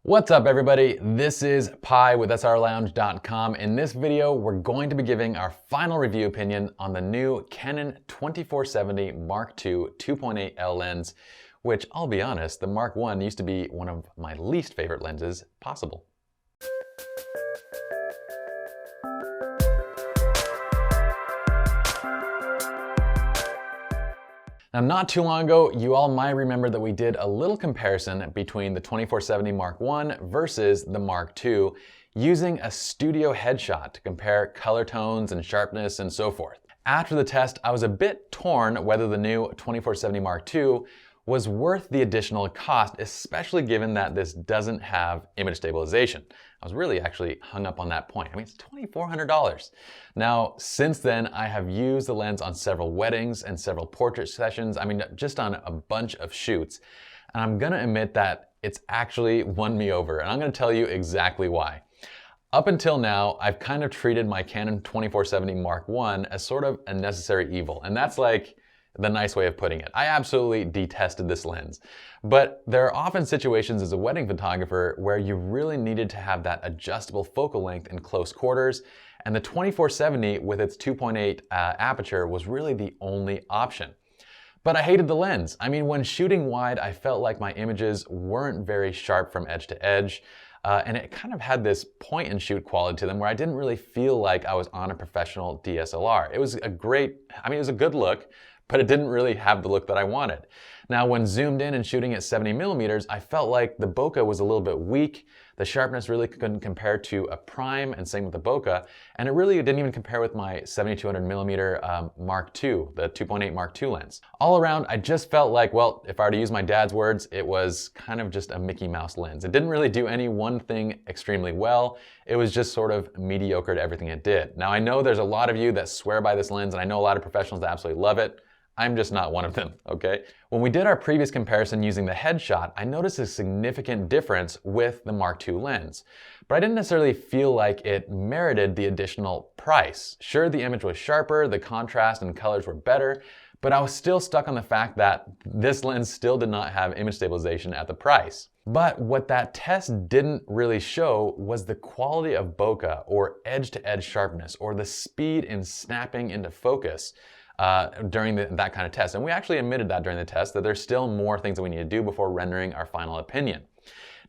What's up everybody? This is Pi with SLRlounge.com. In this video, we're going to be giving our final review opinion on the new Canon 24-70 Mark II 2.8L lens, which I'll be honest, the Mark I used to be one of my least favorite lenses possible. Now, not too long ago, you all might remember that we did a little comparison between the 24-70 Mark I versus the Mark II using a studio headshot to compare color tones and sharpness and so forth. After the test, I was a bit torn whether the new 24-70 Mark II was worth the additional cost, especially given that this doesn't have image stabilization. I was really actually hung up on that point. I mean, it's $2,400. Now, since then, I have used the lens on several weddings and several portrait sessions. I mean, just on a bunch of shoots. And I'm gonna admit that it's actually won me over, and I'm gonna tell you exactly why. Up until now, I've kind of treated my Canon 24-70 Mark I as sort of a necessary evil, and that's like the nice way of putting it. I absolutely detested this lens. But there are often situations as a wedding photographer where you really needed to have that adjustable focal length in close quarters, and the 24-70 with its 2.8 aperture was really the only option. But I hated the lens. I mean, when shooting wide, I felt like my images weren't very sharp from edge to edge. And it kind of had this point and shoot quality to them where I didn't really feel like I was on a professional DSLR. It was it was a good look, but it didn't really have the look that I wanted. Now, when zoomed in and shooting at 70mm, I felt like the bokeh was a little bit weak. The sharpness really couldn't compare to a prime, and same with the bokeh. And it really didn't even compare with my 7200mm Mark II, the 2.8 Mark II lens. All around, I just felt like, well, if I were to use my dad's words, it was kind of just a Mickey Mouse lens. It didn't really do any one thing extremely well. It was just sort of mediocre to everything it did. Now, I know there's a lot of you that swear by this lens, and I know a lot of professionals that absolutely love it. I'm just not one of them, okay? When we did our previous comparison using the headshot, I noticed a significant difference with the Mark II lens, but I didn't necessarily feel like it merited the additional price. Sure, the image was sharper, the contrast and colors were better, but I was still stuck on the fact that this lens still did not have image stabilization at the price. But what that test didn't really show was the quality of bokeh, or edge-to-edge sharpness, or the speed in snapping into focus during that kind of test. And we actually admitted that during the test, that there's still more things that we need to do before rendering our final opinion.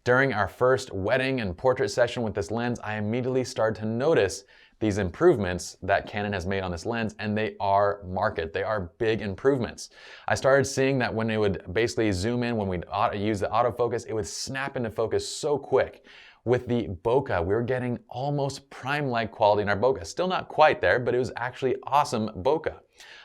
During our first wedding and portrait session with this lens, I immediately started to notice these improvements that Canon has made on this lens, and they are marked. They are big improvements. I started seeing that when it would basically zoom in, when we'd use the autofocus, it would snap into focus so quick. With the bokeh, we were getting almost prime-like quality in our bokeh. Still not quite there, but it was actually awesome bokeh.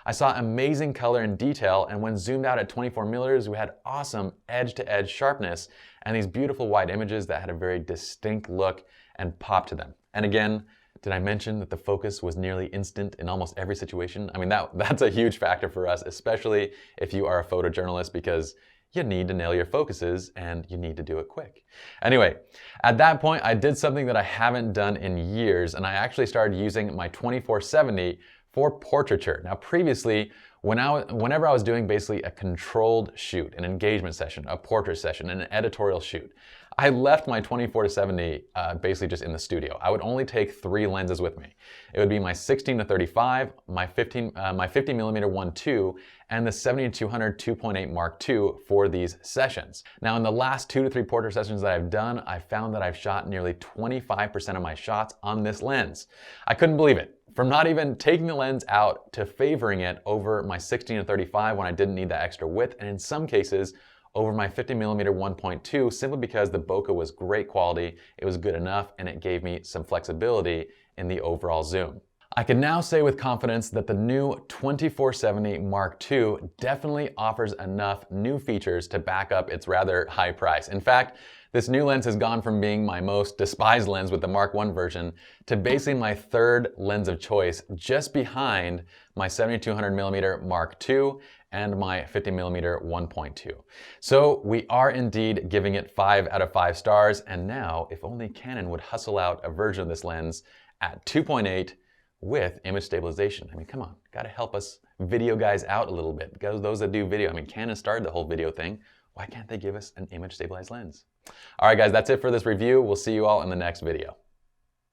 I saw amazing color and detail, and when zoomed out at 24mm, we had awesome edge-to-edge sharpness and these beautiful wide images that had a very distinct look and pop to them. And again, did I mention that the focus was nearly instant in almost every situation? I mean, that's a huge factor for us, especially if you are a photojournalist, because you need to nail your focuses and you need to do it quick. Anyway, at that point, I did something that I haven't done in years, and I actually started using my 24-70 for portraiture. Now, previously, whenever I was doing basically a controlled shoot, an engagement session, a portrait session, and an editorial shoot, I left my 24-70 basically just in the studio. I would only take 3 lenses with me. It would be my 16-35, my 50mm 1.2, and the 70-200 2.8 Mark II for these sessions. Now, in the last 2 to 3 portrait sessions that I've done, I found that I've shot nearly 25% of my shots on this lens. I couldn't believe it. From not even taking the lens out to favoring it over my 16-35 when I didn't need that extra width, and in some cases, over my 50mm 1.2, simply because the bokeh was great quality, it was good enough, and it gave me some flexibility in the overall zoom. I can now say with confidence that the new 24-70 Mark II definitely offers enough new features to back up its rather high price. In fact, this new lens has gone from being my most despised lens with the Mark I version to basically my 3rd lens of choice, just behind my 7200mm Mark II and my 50mm 1.2. So we are indeed giving it 5 out of 5 stars, and now if only Canon would hustle out a version of this lens at 2.8 with image stabilization. I mean, come on, gotta help us video guys out a little bit. Those that do video, I mean, Canon started the whole video thing. Why can't they give us an image stabilized lens? All right, guys, that's it for this review. We'll see you all in the next video.